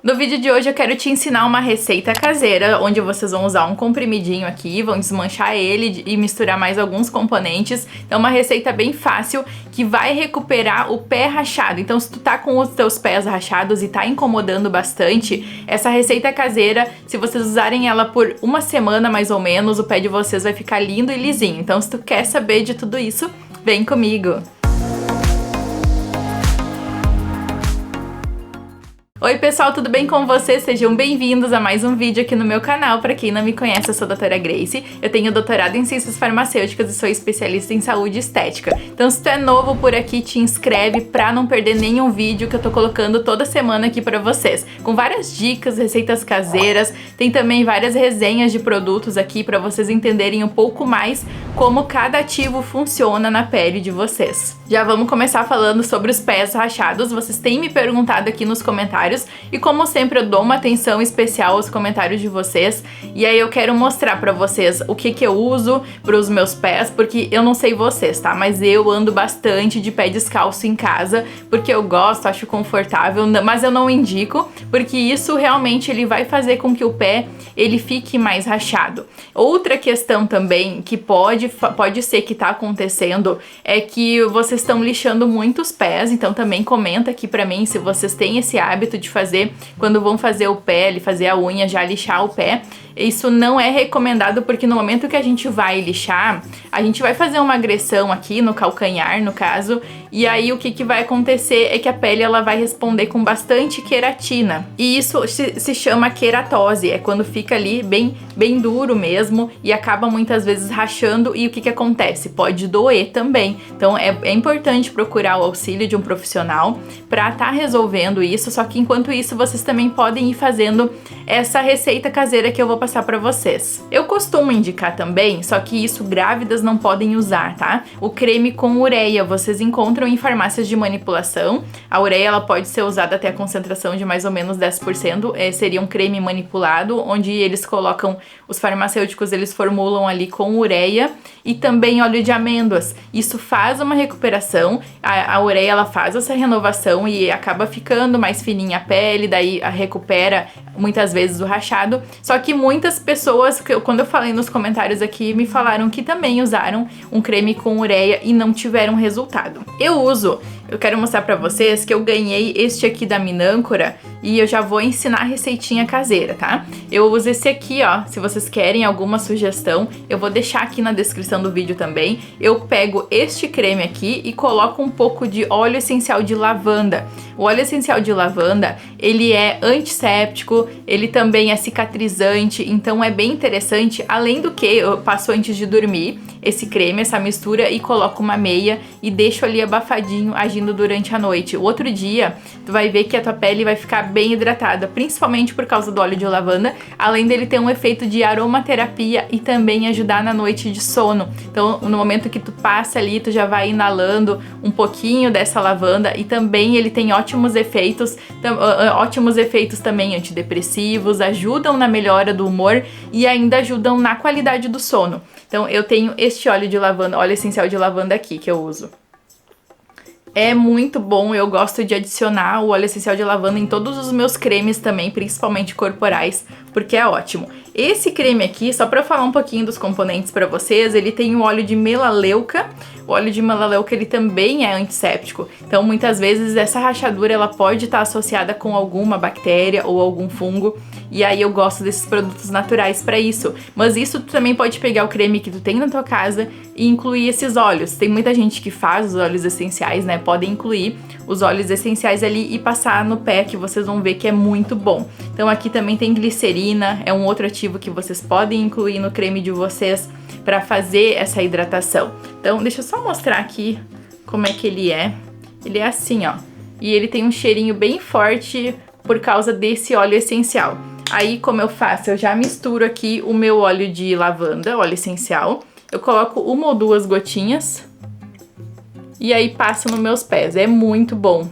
No vídeo de hoje eu quero te ensinar uma receita caseira, onde vocês vão usar um comprimidinho aqui, vão desmanchar ele e misturar mais alguns componentes. Então uma receita bem fácil que vai recuperar o pé rachado. Então se tu tá com os teus pés rachados e tá incomodando bastante, essa receita caseira, se vocês usarem ela por uma semana mais ou menos, o pé de vocês vai ficar lindo e lisinho. Então se tu quer saber de tudo isso, vem comigo! Oi pessoal, tudo bem com vocês? Sejam bem-vindos a mais um vídeo aqui no meu canal. Para quem não me conhece, eu sou a doutora Grace, eu tenho doutorado em Ciências Farmacêuticas e sou especialista em saúde estética. Então se tu é novo por aqui, te inscreve para não perder nenhum vídeo que eu tô colocando toda semana aqui para vocês, com várias dicas, receitas caseiras, tem também várias resenhas de produtos aqui para vocês entenderem um pouco mais como cada ativo funciona na pele de vocês. Já vamos começar falando sobre os pés rachados. Vocês têm me perguntado aqui nos comentários e como sempre eu dou uma atenção especial aos comentários de vocês, e aí eu quero mostrar pra vocês o que eu uso pros meus pés, porque eu não sei vocês, tá? Mas eu ando bastante de pé descalço em casa, porque eu gosto, acho confortável, mas eu não indico, porque isso realmente ele vai fazer com que o pé ele fique mais rachado. Outra questão também que pode ser que tá acontecendo é que vocês estão lixando muito os pés, então também comenta aqui pra mim se vocês têm esse hábito de fazer, quando vão fazer o pé, fazer a unha, já lixar o pé. Isso não é recomendado, porque no momento que a gente vai lixar, a gente vai fazer uma agressão aqui no calcanhar, no caso, e aí o que vai acontecer é que a pele ela vai responder com bastante queratina. E isso se chama queratose, é quando fica ali bem duro mesmo e acaba muitas vezes rachando, e o que acontece? Pode doer também. Então é importante procurar o auxílio de um profissional para estar resolvendo isso, só que enquanto isso vocês também podem ir fazendo essa receita caseira que eu vou passar pra vocês. Eu costumo indicar também, só que isso grávidas não podem usar, tá? O creme com ureia, vocês encontram em farmácias de manipulação. A ureia ela pode ser usada até a concentração de mais ou menos 10%, seria um creme manipulado, onde eles colocam, os farmacêuticos eles formulam ali com ureia e também óleo de amêndoas. Isso faz uma recuperação, a ureia ela faz essa renovação e acaba ficando mais fininha a pele, daí recupera muitas vezes o rachado. Só que muitas pessoas, quando eu falei nos comentários aqui, me falaram que também usaram um creme com ureia e não tiveram resultado. Eu quero mostrar pra vocês que eu ganhei este aqui da Minâncora e eu já vou ensinar a receitinha caseira, tá? Eu uso esse aqui, ó, se vocês querem alguma sugestão, eu vou deixar aqui na descrição do vídeo também. Eu pego este creme aqui e coloco um pouco de óleo essencial de lavanda. O óleo essencial de lavanda, ele é antisséptico, ele também é cicatrizante, então é bem interessante. Além do que, eu passo antes de dormir esse creme, essa mistura, e coloco uma meia e deixo ali abafadinho, agindo durante a noite. O outro dia, tu vai ver que a tua pele vai ficar bem hidratada, principalmente por causa do óleo de lavanda, além dele ter um efeito de aromaterapia e também ajudar na noite de sono. Então, no momento que tu passa ali, tu já vai inalando um pouquinho dessa lavanda, e também ele tem ótimos efeitos também antidepressivos, ajudam na melhora do humor e ainda ajudam na qualidade do sono. Então eu tenho este óleo de lavanda, óleo essencial de lavanda aqui que eu uso. É muito bom, eu gosto de adicionar o óleo essencial de lavanda em todos os meus cremes também, principalmente corporais, porque é ótimo. Esse creme aqui, só pra eu falar um pouquinho dos componentes pra vocês, ele tem o óleo de melaleuca. O óleo de melaleuca ele também é antisséptico, então muitas vezes essa rachadura ela pode estar associada com alguma bactéria ou algum fungo, e aí eu gosto desses produtos naturais para isso. Mas isso tu também pode pegar o creme que tu tem na tua casa e incluir esses óleos. Tem muita gente que faz os óleos essenciais, né? Podem incluir os óleos essenciais ali e passar no pé, que vocês vão ver que é muito bom. Então aqui também tem glicerina, é um outro ativo que vocês podem incluir no creme de vocês para fazer essa hidratação. Então deixa eu só mostrar aqui como é que ele é. Ele é assim, ó. E ele tem um cheirinho bem forte por causa desse óleo essencial. Aí como eu faço? Eu já misturo aqui o meu óleo de lavanda, óleo essencial. Eu coloco uma ou duas gotinhas e aí passo nos meus pés. É muito bom.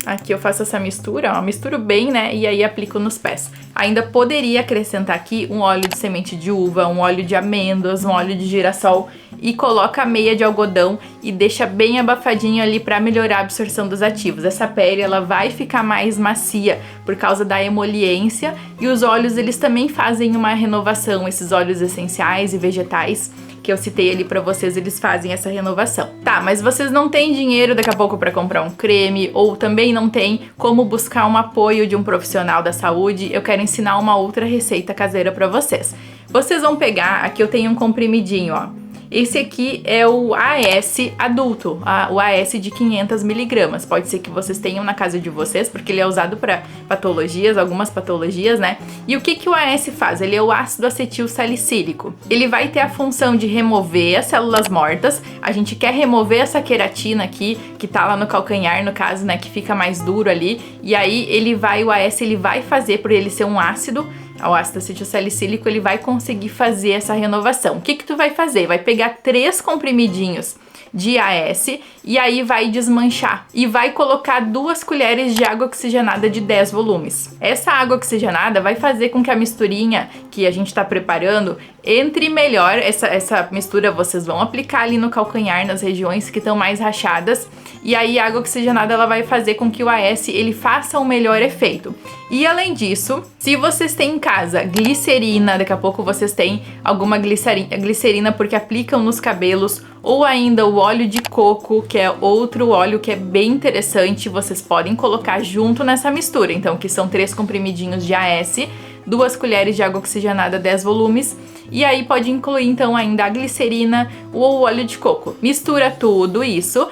Aqui eu faço essa mistura, ó, misturo bem, né, e aí aplico nos pés. Ainda poderia acrescentar aqui um óleo de semente de uva, um óleo de amêndoas, um óleo de girassol e coloca a meia de algodão e deixa bem abafadinho ali pra melhorar a absorção dos ativos. Essa pele, ela vai ficar mais macia por causa da emoliência e os óleos, eles também fazem uma renovação, esses óleos essenciais e vegetais que eu citei ali pra vocês, eles fazem essa renovação. Tá, mas vocês não têm dinheiro daqui a pouco pra comprar um creme, ou também não tem como buscar um apoio de um profissional da saúde, eu quero ensinar uma outra receita caseira pra vocês. Vocês vão pegar, aqui eu tenho um comprimidinho, ó. Esse aqui é o AS adulto, o AS de 500 miligramas. Pode ser que vocês tenham na casa de vocês, porque ele é usado para patologias, algumas patologias, né? E o que que o AS faz? Ele é o ácido acetil salicílico. Ele vai ter a função de remover as células mortas. A gente quer remover essa queratina aqui, que tá lá no calcanhar, no caso, né? Que fica mais duro ali. E aí o AS, ele vai fazer, por ele ser um ácido, o ácido acetil salicílico, ele vai conseguir fazer essa renovação. O que que tu vai fazer? Vai pegar 3 comprimidinhos de AS e aí vai desmanchar e vai colocar 2 colheres de água oxigenada de 10 volumes. Essa água oxigenada vai fazer com que a misturinha que a gente tá preparando entre melhor. Essa mistura vocês vão aplicar ali no calcanhar, nas regiões que estão mais rachadas, e aí a água oxigenada, ela vai fazer com que o AS, ele faça um melhor efeito. E além disso, se vocês têm em casa glicerina, daqui a pouco vocês têm alguma glicerina porque aplicam nos cabelos, ou ainda o óleo de coco, que é outro óleo que é bem interessante, vocês podem colocar junto nessa mistura. Então, que são 3 comprimidinhos de AS, 2 colheres de água oxigenada, 10 volumes, e aí pode incluir então ainda a glicerina ou o óleo de coco. Mistura tudo isso,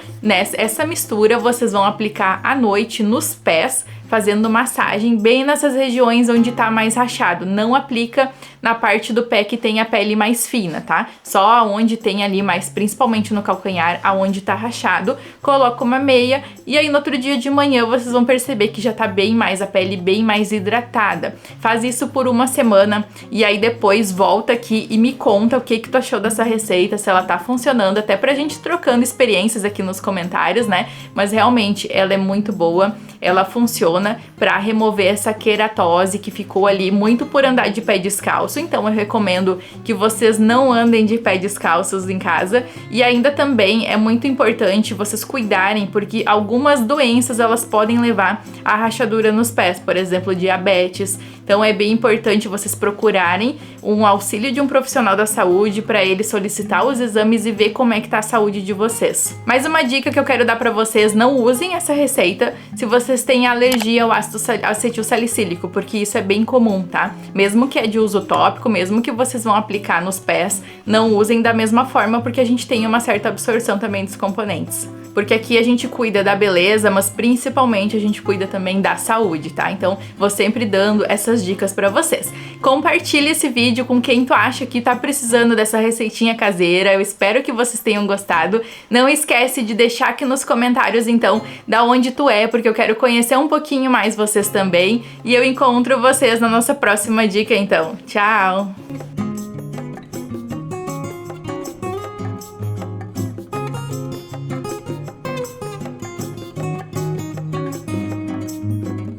essa mistura vocês vão aplicar à noite nos pés, fazendo massagem bem nessas regiões onde tá mais rachado. Não aplica na parte do pé que tem a pele mais fina, tá? Só onde tem ali mais, principalmente no calcanhar, aonde tá rachado, coloca uma meia e aí no outro dia de manhã vocês vão perceber que já tá bem mais, a pele bem mais hidratada. Faz isso por 1 semana e aí depois volta aqui e me conta o que tu achou dessa receita, se ela tá funcionando, até pra gente trocando experiências aqui nos comentários, né? Mas realmente ela é muito boa, ela funciona para remover essa queratose que ficou ali muito por andar de pé descalço. Então eu recomendo que vocês não andem de pé descalços em casa. E ainda também é muito importante vocês cuidarem, porque algumas doenças elas podem levar a rachadura nos pés, por exemplo, diabetes. Então é bem importante vocês procurarem um auxílio de um profissional da saúde para ele solicitar os exames e ver como é que tá a saúde de vocês. Mais uma dica que eu quero dar para vocês: não usem essa receita se vocês têm alergia ao ácido acetil salicílico, porque isso é bem comum, tá? Mesmo que é de uso tópico, mesmo que vocês vão aplicar nos pés, não usem da mesma forma, porque a gente tem uma certa absorção também dos componentes. Porque aqui a gente cuida da beleza, mas principalmente a gente cuida também da saúde, tá? Então vou sempre dando essas dicas pra vocês. Compartilhe esse vídeo com quem tu acha que tá precisando dessa receitinha caseira. Eu espero que vocês tenham gostado. Não esquece de deixar aqui nos comentários, então, da onde tu é, porque eu quero conhecer um pouquinho mais vocês também. E eu encontro vocês na nossa próxima dica, então. Tchau!